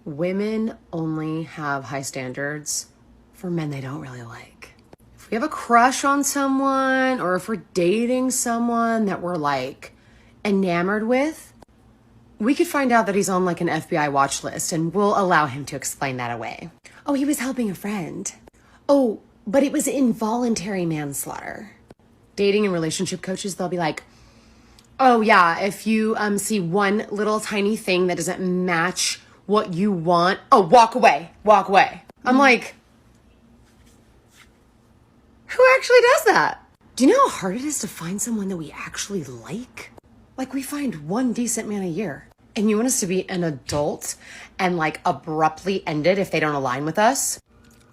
Women only have high standards for men they don't really like. If we have a crush on someone or if we're dating someone that we're like enamored with, we could find out that he's on like an FBI watch list and we'll allow him to explain that away. Oh, he was helping a friend. Oh, but it was involuntary manslaughter. Dating and relationship coaches, they'll be like, oh yeah, if you see one little tiny thing that doesn't match what you want, oh, walk away, walk away. I'm like, who actually does that? Do you know how hard it is to find someone that we actually like? Like, we find one decent man a year. And you want us to be an adult and like abruptly end it if they don't align with us?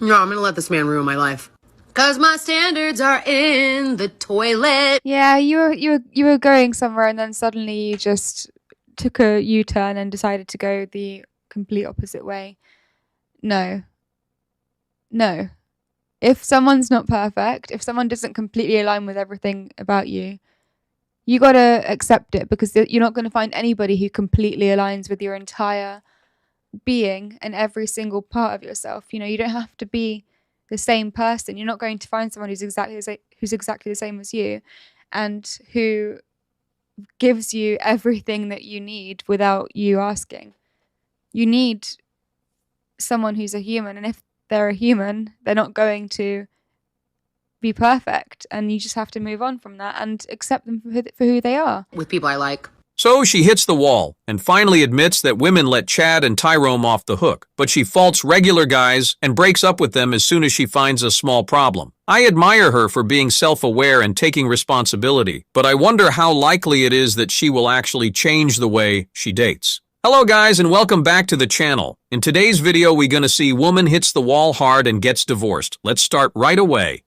No, I'm gonna let this man ruin my life. Cause my standards are in the toilet. Yeah, you were going somewhere and then suddenly you just took a U-turn and decided to go the complete opposite way. No. If someone's not perfect, if someone doesn't completely align with everything about you, you gotta accept it, because you're not gonna find anybody who completely aligns with your entire being and every single part of yourself. You know, you don't have to be the same person. You're not going to find someone who's exactly the same as you and who gives you everything that you need without you asking. You need someone who's a human, and if they're a human, they're not going to be perfect, and you just have to move on from that and accept them for who they are. With people I like. So she hits the wall and finally admits that women let Chad and Tyrone off the hook, but she faults regular guys and breaks up with them as soon as she finds a small problem. I admire her for being self-aware and taking responsibility, but I wonder how likely it is that she will actually change the way she dates. Hello guys, and welcome back to the channel. In today's video we're gonna see woman hits the wall hard and gets divorced. Let's start right away.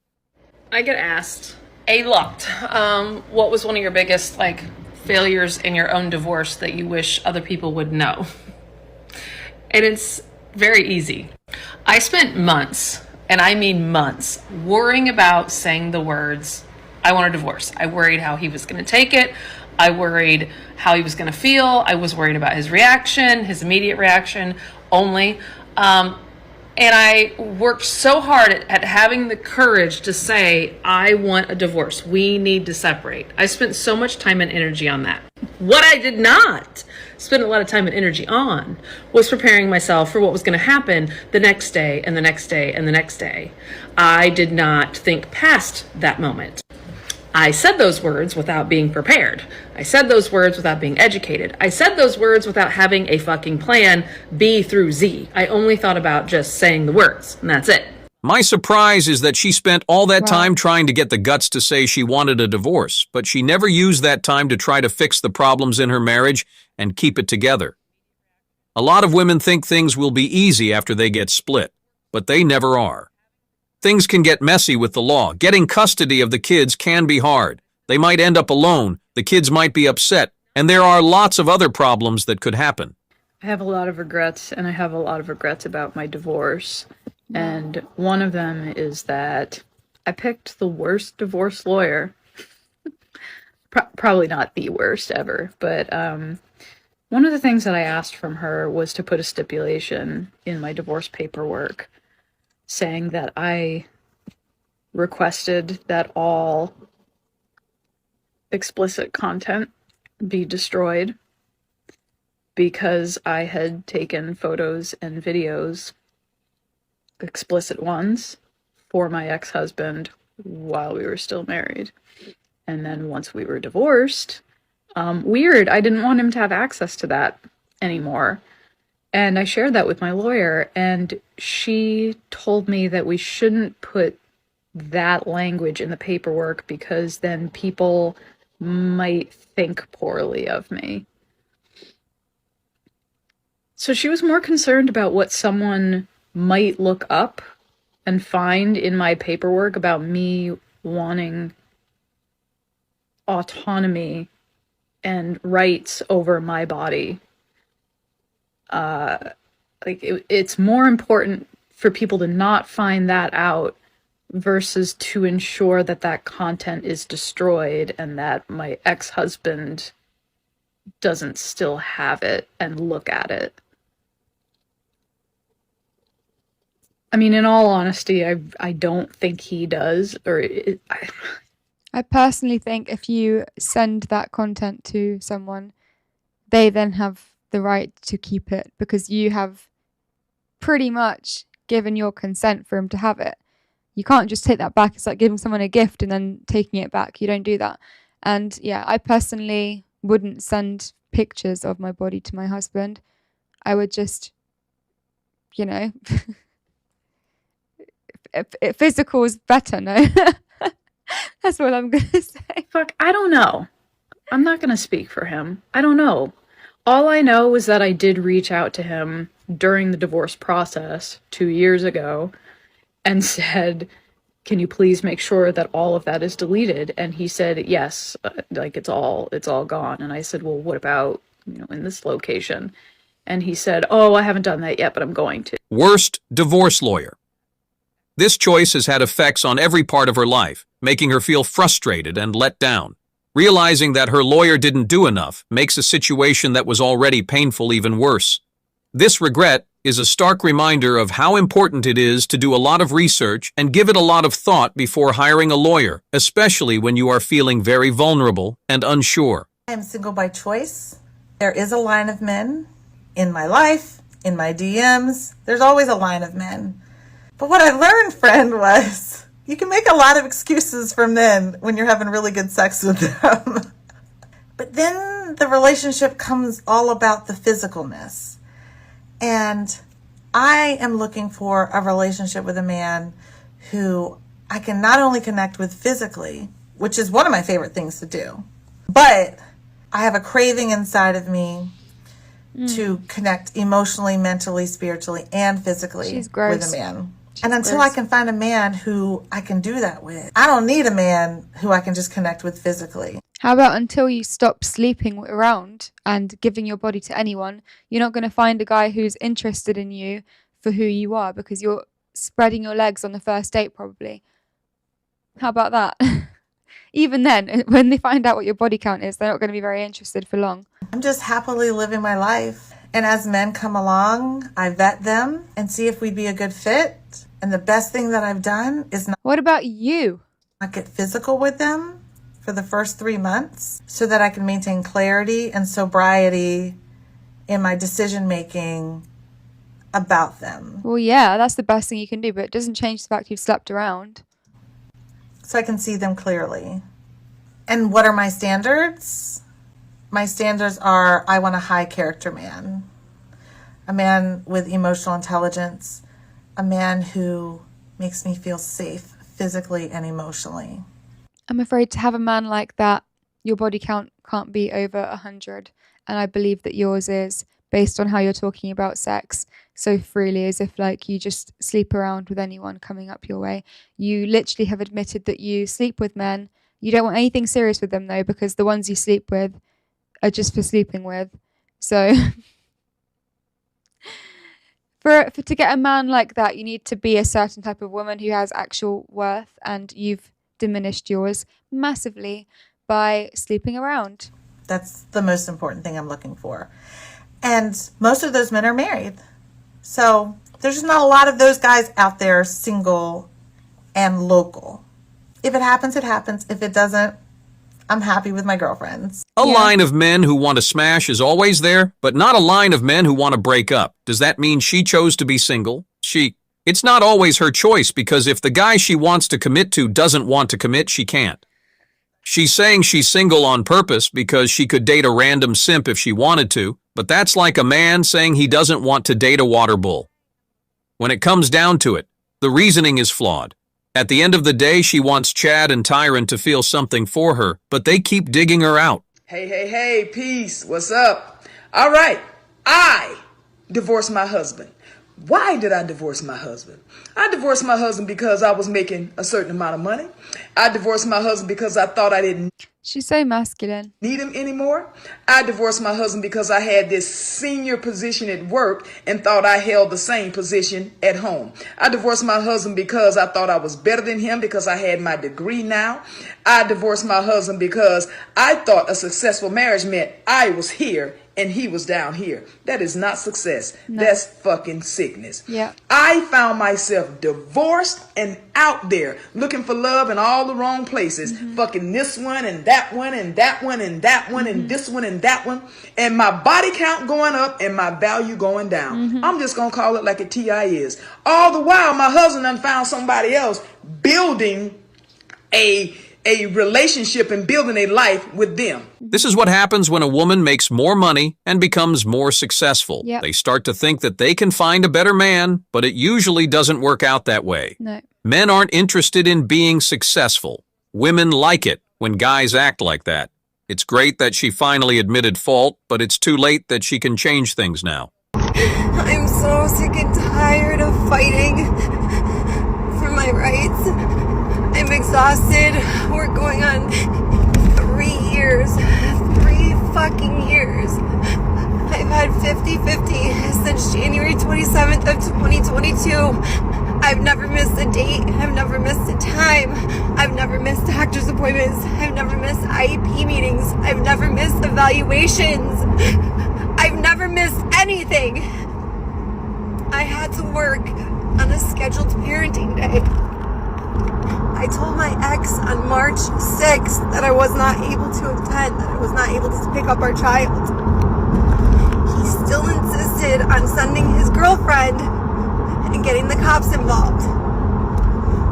I get asked a lot, what was one of your biggest failures in your own divorce that you wish other people would know? And it's very easy. I spent months, and I mean months, worrying about saying the words, I want a divorce. I worried how he was going to take it. I worried how he was going to feel. I was worried about his reaction, his immediate reaction only. And I worked so hard at having the courage to say, I want a divorce. We need to separate. I spent so much time and energy on that. What I did not spend a lot of time and energy on was preparing myself for what was going to happen the next day and the next day and the next day. I did not think past that moment. I said those words without being prepared. I said those words without being educated. I said those words without having a fucking plan B through Z. I only thought about just saying the words, and that's it. My surprise is that she spent all that time trying to get the guts to say she wanted a divorce, but she never used that time to try to fix the problems in her marriage and keep it together. A lot of women think things will be easy after they get split, but they never are. Things can get messy with the law. Getting custody of the kids can be hard. They might end up alone, the kids might be upset, and there are lots of other problems that could happen. I have a lot of regrets, and I have a lot of regrets about my divorce. And one of them is that I picked the worst divorce lawyer. Probably not the worst ever, but one of the things that I asked from her was to put a stipulation in my divorce paperwork saying that I requested that all explicit content be destroyed because I had taken photos and videos, explicit ones, for my ex-husband while we were still married. And then once we were divorced, weird, I didn't want him to have access to that anymore. And I shared that with my lawyer, and she told me that we shouldn't put that language in the paperwork because then people might think poorly of me. So she was more concerned about what someone might look up and find in my paperwork about me wanting autonomy and rights over my body. It's more important for people to not find that out versus to ensure that that content is destroyed and that my ex-husband doesn't still have it and look at it. I mean, in all honesty, I don't think he does. I personally think if you send that content to someone, they then have the right to keep it because you have pretty much given your consent for him to have it. You can't just take that back. It's like giving someone a gift and then taking it back. You don't do that. And yeah, I personally wouldn't send pictures of my body to my husband. I would just, you know, physical is better, no? That's what I'm going to say. Fuck, I don't know. I'm not going to speak for him. I don't know. All I know is that I did reach out to him during the divorce process 2 years ago and said, can you please make sure that all of that is deleted? And he said, yes, like it's all gone. And I said, well, what about, in this location? And he said, oh, I haven't done that yet, but I'm going to. Worst divorce lawyer. This choice has had effects on every part of her life, making her feel frustrated and let down. Realizing that her lawyer didn't do enough makes a situation that was already painful even worse. This regret is a stark reminder of how important it is to do a lot of research and give it a lot of thought before hiring a lawyer, especially when you are feeling very vulnerable and unsure. I am single by choice. There is a line of men in my life, in my DMs. There's always a line of men. But what I learned, friend, was you can make a lot of excuses for men when you're having really good sex with them. But then the relationship comes all about the physicalness. And I am looking for a relationship with a man who I can not only connect with physically, which is one of my favorite things to do, but I have a craving inside of me to connect emotionally, mentally, spiritually, and physically with a man. And until I can find a man who I can do that with, I don't need a man who I can just connect with physically. How about until you stop sleeping around and giving your body to anyone, you're not going to find a guy who's interested in you for who you are because you're spreading your legs on the first date probably. How about that? Even then, when they find out what your body count is, they're not going to be very interested for long. I'm just happily living my life. And as men come along, I vet them and see if we'd be a good fit. And the best thing that I've done is What about you? not get physical with them for the first 3 months so that I can maintain clarity and sobriety in my decision making about them. Well, yeah, that's the best thing you can do, but it doesn't change the fact you've slept around. So I can see them clearly. And what are my standards? My standards are I want a high character man, a man with emotional intelligence, a man who makes me feel safe physically and emotionally. I'm afraid to have a man like that, your body count can't be over 100. And I believe that yours is, based on how you're talking about sex so freely, as if like you just sleep around with anyone coming up your way. You literally have admitted that you sleep with men. You don't want anything serious with them though, because the ones you sleep with are just for sleeping with. So for to get a man like that, you need to be a certain type of woman who has actual worth, and you've diminished yours massively by sleeping around. That's the most important thing I'm looking for. And most of those men are married. So there's just not a lot of those guys out there single and local. If it happens, it happens. If it doesn't, I'm happy with my girlfriends. A line of men who want to smash is always there, but not a line of men who want to break up. Does that mean she chose to be single? It's not always her choice, because if the guy she wants to commit to doesn't want to commit, she can't. She's saying she's single on purpose because she could date a random simp if she wanted to, but that's like a man saying he doesn't want to date a water bull. When it comes down to it, the reasoning is flawed. At the end of the day, she wants Chad and Tyron to feel something for her, but they keep digging her out. Hey, peace. What's up? All right. I divorced my husband. Why did I divorce my husband? I divorced my husband because I was making a certain amount of money. I divorced my husband because I thought I didn't She's so masculine. need him anymore. I divorced my husband because I had this senior position at work and thought I held the same position at home. I divorced my husband because I thought I was better than him because I had my degree now. I divorced my husband because I thought a successful marriage meant I was here and he was down here. That is not success. That's fucking sickness. Yeah. I found myself divorced and out there looking for love in all the wrong places. Fucking this one and that one and that one and that one and this one and that one. And my body count going up and my value going down. I'm just going to call it like a TI is. All the while, my husband done found somebody else building a relationship and building a life with them. This is what happens when a woman makes more money and becomes more successful. Yep. They start to think that they can find a better man, but it usually doesn't work out that way. No. Men aren't interested in being successful. Women like it when guys act like that. It's great that she finally admitted fault, but it's too late that she can change things now. I'm so sick and tired of fighting for my rights. I'm exhausted. We're going on 3 years. 3 fucking years. I've had 50-50 since January 27th of 2022. I've never missed a date. I've never missed a time. I've never missed doctor's appointments. I've never missed IEP meetings. I've never missed evaluations. I've never missed anything. I had to work on a scheduled parenting day. I told my ex on March 6th that I was not able to attend, that I was not able to pick up our child. He still insisted on sending his girlfriend and getting the cops involved.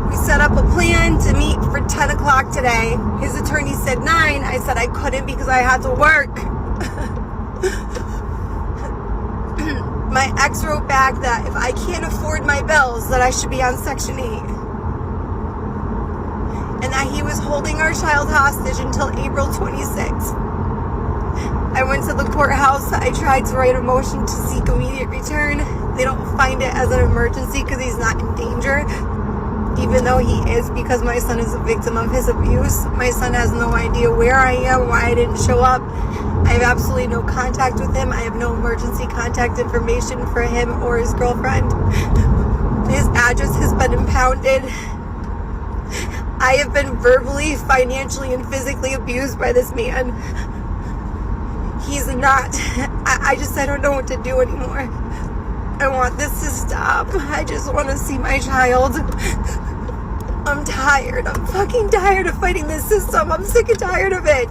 We set up a plan to meet for 10 o'clock today. His attorney said 9. I said I couldn't because I had to work. My ex wrote back that if I can't afford my bills, that I should be on Section 8. And that he was holding our child hostage until April 26th. I went to the courthouse. I tried to write a motion to seek immediate return. They don't find it as an emergency because he's not in danger, even though he is, because my son is a victim of his abuse. My son has no idea where I am, why I didn't show up. I have absolutely no contact with him. I have no emergency contact information for him or his girlfriend. His address has been impounded. I have been verbally, financially, and physically abused by this man. He's not. I don't know what to do anymore. I want this to stop. I just want to see my child. I'm tired. I'm fucking tired of fighting this system. I'm sick and tired of it.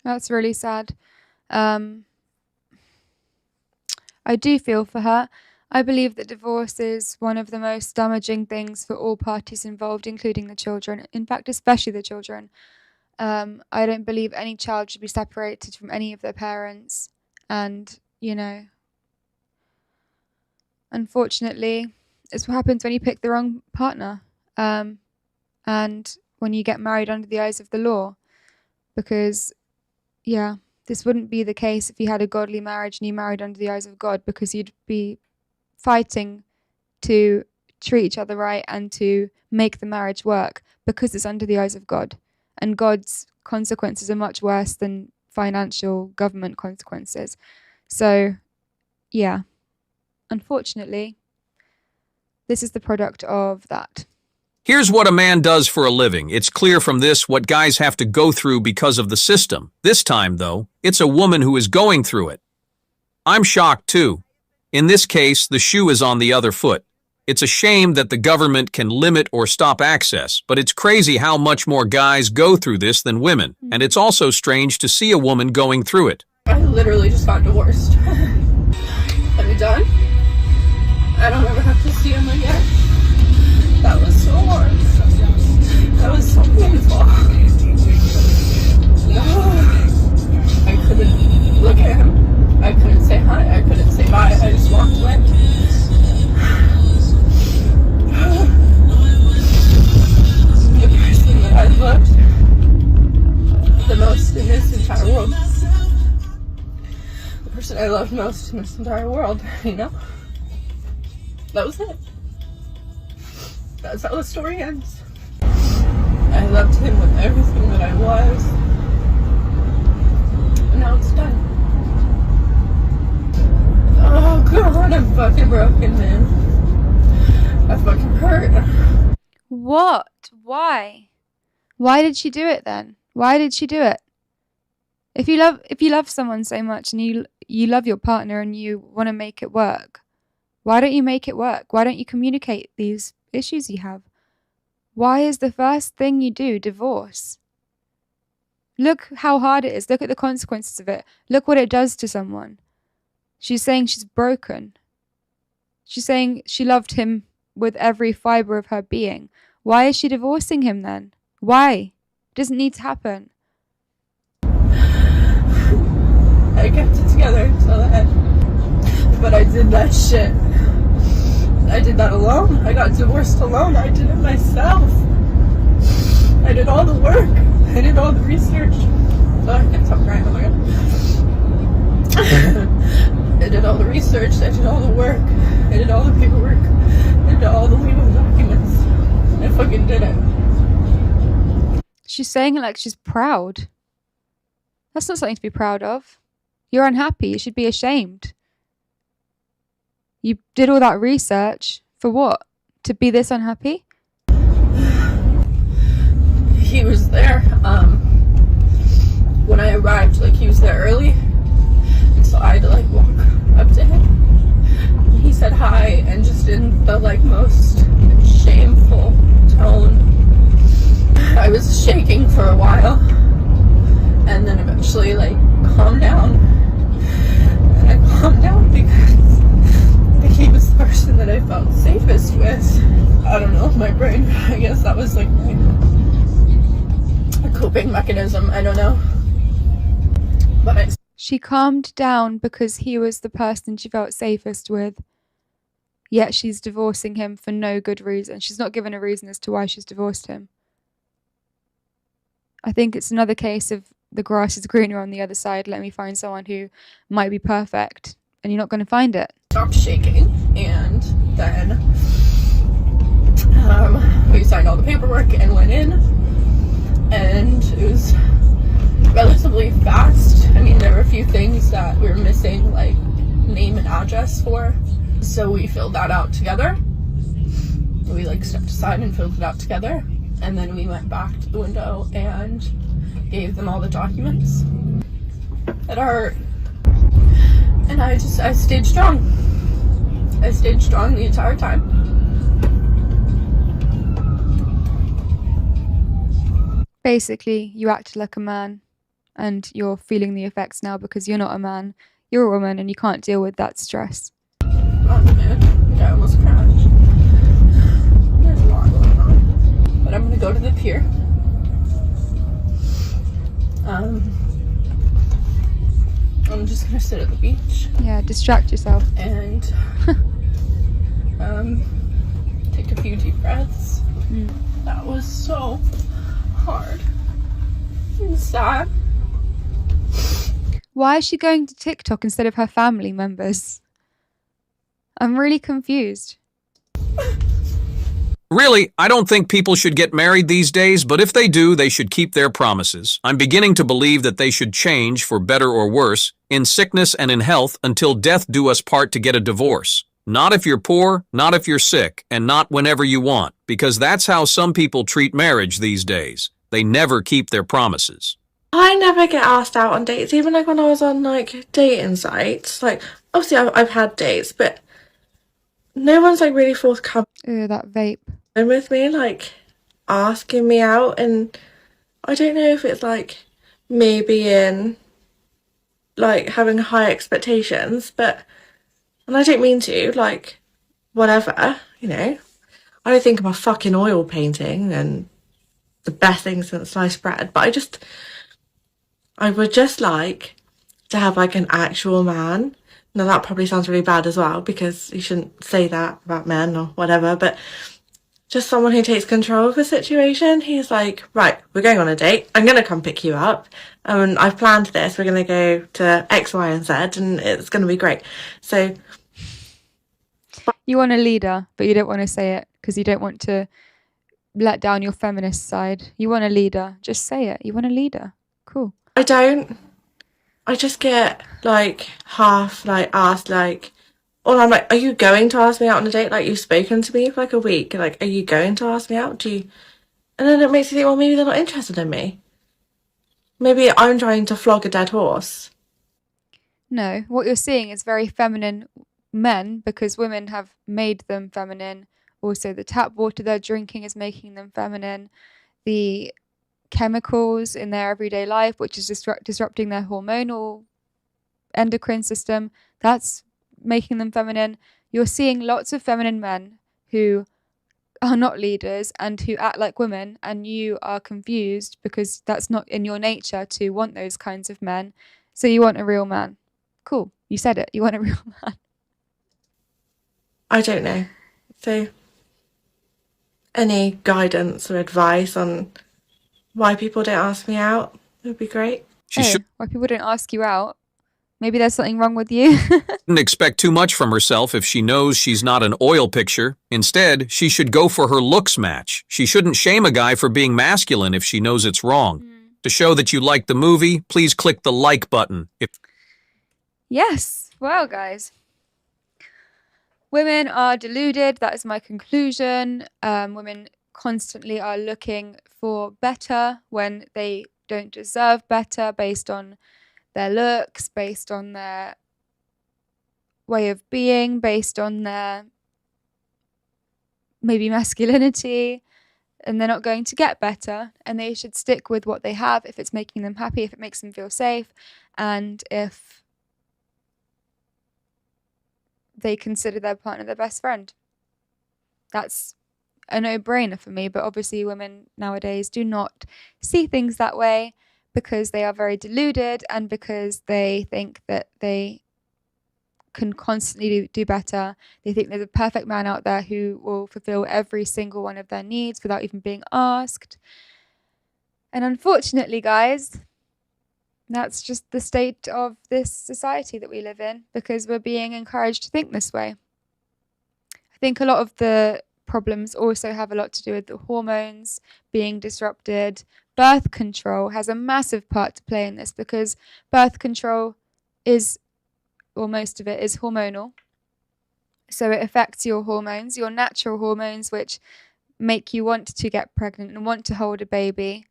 That's really sad. I do feel for her. I believe that divorce is one of the most damaging things for all parties involved, including the children. In fact, especially the children. I don't believe any child should be separated from any of their parents. And, unfortunately, it's what happens when you pick the wrong partner. And when you get married under the eyes of the law. Because, this wouldn't be the case if you had a godly marriage and you married under the eyes of God, because you'd be fighting to treat each other right and to make the marriage work because it's under the eyes of God. And God's consequences are much worse than financial government consequences. So, unfortunately, this is the product of that. Here's what a man does for a living. It's clear from this what guys have to go through because of the system. This time, though, it's a woman who is going through it. I'm shocked, too. In this case, the shoe is on the other foot. It's a shame that the government can limit or stop access, but it's crazy how much more guys go through this than women, and it's also strange to see a woman going through it. I literally just got divorced. Are we done? I don't ever have to see him again. That was so hard. That was so painful. I couldn't look at him. I couldn't say hi. I couldn't say bye. I just walked away. The person that I loved the most in this entire world. The person I loved most in this entire world, That was it. That's how the story ends. I loved him with everything that I was. And now it's done. Oh God, I'm fucking broken, man. I fucking hurt. What? Why? Why did she do it then? Why did she do it? If you love someone so much and you love your partner and you want to make it work, why don't you make it work? Why don't you communicate these issues you have? Why is the first thing you do divorce? Look how hard it is. Look at the consequences of it. Look what it does to someone. She's saying she's broken. She's saying she loved him with every fiber of her being. Why is she divorcing him then? Why? It doesn't need to happen. I kept it together until the end. But I did that shit. I did that alone. I got divorced alone. I did it myself. I did all the work. I did all the research. Oh, I can't stop crying. Oh my god. I did all the research. I did all the work. I did all the paperwork. I did all the legal documents. I fucking did it. She's saying it like she's proud. That's not something to be proud of. You're unhappy. You should be ashamed. You did all that research for what? To be this unhappy? He was there when I arrived. Like, he was there early, so I had to like walk up to him. He said hi, and just in the like most shameful tone. I was shaking for a while, and then eventually like calmed down. And I calmed down because he was the person that I felt safest with. I don't know, my brain, I guess that was like my coping mechanism. I don't know. But she calmed down because he was the person she felt safest with. Yet she's divorcing him for no good reason. She's not given a reason as to why she's divorced him. I think it's another case of the grass is greener on the other side. Let me find someone who might be perfect, and you're not going to find it. Stopped shaking, and then we signed all the paperwork and went in, and it was relatively fast. I mean, there were a few things that we were missing, like name and address for, so we filled that out together. We like stepped aside and filled it out together, and then we went back to the window and gave them all the documents that are, and I stayed strong. I stayed strong the entire time. Basically, you acted like a man, and you're feeling the effects now because you're not a man. You're a woman, and you can't deal with that stress. Oh man, I almost crashed. There's a lot going on. But I'm gonna go to the pier. I'm just gonna sit at the beach. Yeah, distract yourself. And take a few deep breaths. That was so hard and sad. Why is she going to TikTok instead of her family members? I'm really confused. Really, I don't think people should get married these days, but if they do, they should keep their promises. I'm beginning to believe that they should change for better or worse, in sickness and in health, until death do us part to get a divorce. Not if you're poor, not if you're sick, and not whenever you want, because that's how some people treat marriage these days. They never keep their promises. I never get asked out on dates, even like when I was on like dating sites. Like, obviously I've had dates, but no one's like really forthcoming. Ew, that vape. With me, like asking me out, and I don't know if it's like me being like having high expectations, and I don't mean to, like, whatever, you know. I don't think I'm a fucking oil painting and the best thing since sliced bread, but I would just like to have like an actual man. Now that probably sounds really bad as well, because you shouldn't say that about men or whatever, but just someone who takes control of the situation. He's like, right, we're going on a date. I'm going to come pick you up. And I've planned this. We're going to go to X, Y, and Z, and it's going to be great. So you want a leader, but you don't want to say it because you don't want to let down your feminist side. You want a leader. Just say it. You want a leader. Cool. I don't. I just get like half like asked like, or I'm like, are you going to ask me out on a date? Like, you've spoken to me for like a week. Like, are you going to ask me out? And then it makes you think, well, maybe they're not interested in me. Maybe I'm trying to flog a dead horse. No, what you're seeing is very feminine men because women have made them feminine. Also, the tap water they're drinking is making them feminine. The chemicals in their everyday life, which is disrupting their hormonal endocrine system, that's making them feminine. You're seeing lots of feminine men who are not leaders and who act like women, and you are confused because that's not in your nature to want those kinds of men. So you want a real man. Cool. You said it. You want a real man. I don't know. So, any guidance or advice on why people don't ask me out would be great. She shouldn't Why people don't ask you out? Maybe there's something wrong with you. expect too much from herself if she knows she's not an oil picture. Instead, she should go for her looks match. She shouldn't shame a guy for being masculine if she knows it's wrong. To show that you like the movie, please click the like button. Yes. Well, guys. Women are deluded. That is my conclusion. Women constantly are looking for better when they don't deserve better based on their looks, based on their way of being, based on their maybe masculinity, and they're not going to get better. And they should stick with what they have if it's making them happy, if it makes them feel safe, and if they consider their partner their best friend. That's a no-brainer for me, but obviously women nowadays do not see things that way because they are very deluded and because they think that they can constantly do better. They think there's a perfect man out there who will fulfill every single one of their needs without even being asked. And unfortunately, guys, that's just the state of this society that we live in because we're being encouraged to think this way. I think a lot of the problems also have a lot to do with the hormones being disrupted. Birth control has a massive part to play in this because birth control is, or most of it, is hormonal. So it affects your hormones, your natural hormones, which make you want to get pregnant and want to hold a baby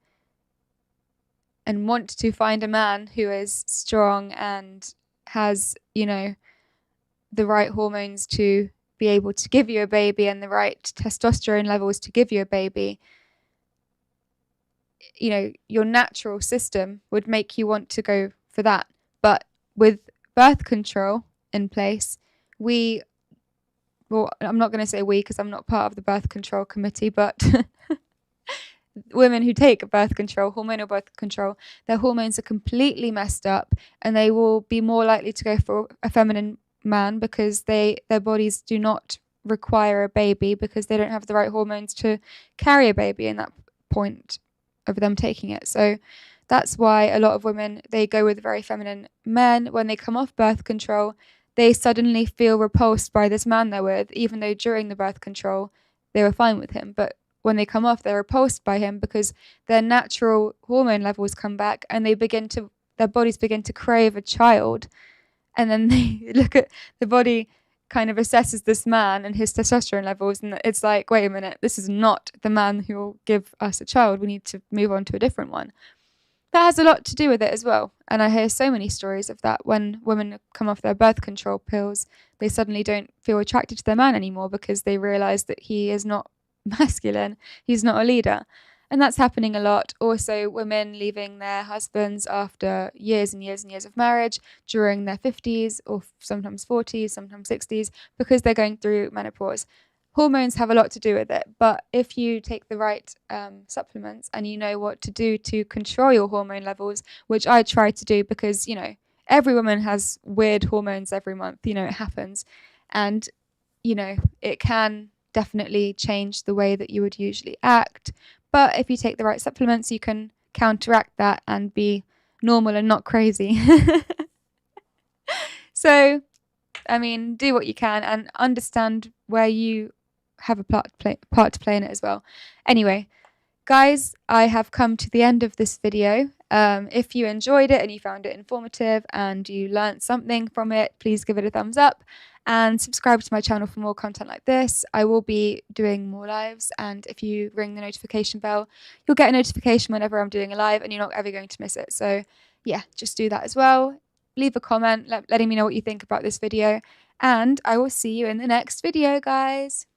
and want to find a man who is strong and has, the right hormones to be able to give you a baby and the right testosterone levels to give you a baby. Your natural system would make you want to go for that. But with birth control in place, I'm not going to say we because I'm not part of the birth control committee, but women who take birth control, hormonal birth control, their hormones are completely messed up and they will be more likely to go for a feminine man because their bodies do not require a baby because they don't have the right hormones to carry a baby in that point of them taking it. So that's why a lot of women, they go with very feminine men. When they come off birth control, they suddenly feel repulsed by this man they're with, even though during the birth control they were fine with him. But when they come off, they're repulsed by him because their natural hormone levels come back and their bodies begin to crave a child. And then they look at the body kind of assesses this man and his testosterone levels, and it's like, wait a minute, this is not the man who will give us a child. We need to move on to a different one. That has a lot to do with it as well. And I hear so many stories of that. When women come off their birth control pills, they suddenly don't feel attracted to their man anymore because they realize that he is not masculine. He's not a leader. And that's happening a lot. Also, women leaving their husbands after years and years and years of marriage during their 50s or sometimes 40s, sometimes 60s, because they're going through menopause. Hormones have a lot to do with it, but if you take the right supplements and you know what to do to control your hormone levels, which I try to do because, every woman has weird hormones every month, it happens. And, it can definitely change the way that you would usually act. But if you take the right supplements, you can counteract that and be normal and not crazy. So, do what you can and understand where you have a part to play in it as well. Anyway, Guys, I have come to the end of this video. If you enjoyed it and you found it informative and you learned something from it, please give it a thumbs up and subscribe to my channel for more content like this. I will be doing more lives, and if you ring the notification bell, you'll get a notification whenever I'm doing a live and you're not ever going to miss it. So yeah, just do that as well. Leave a comment letting me know what you think about this video, and I will see you in the next video, guys.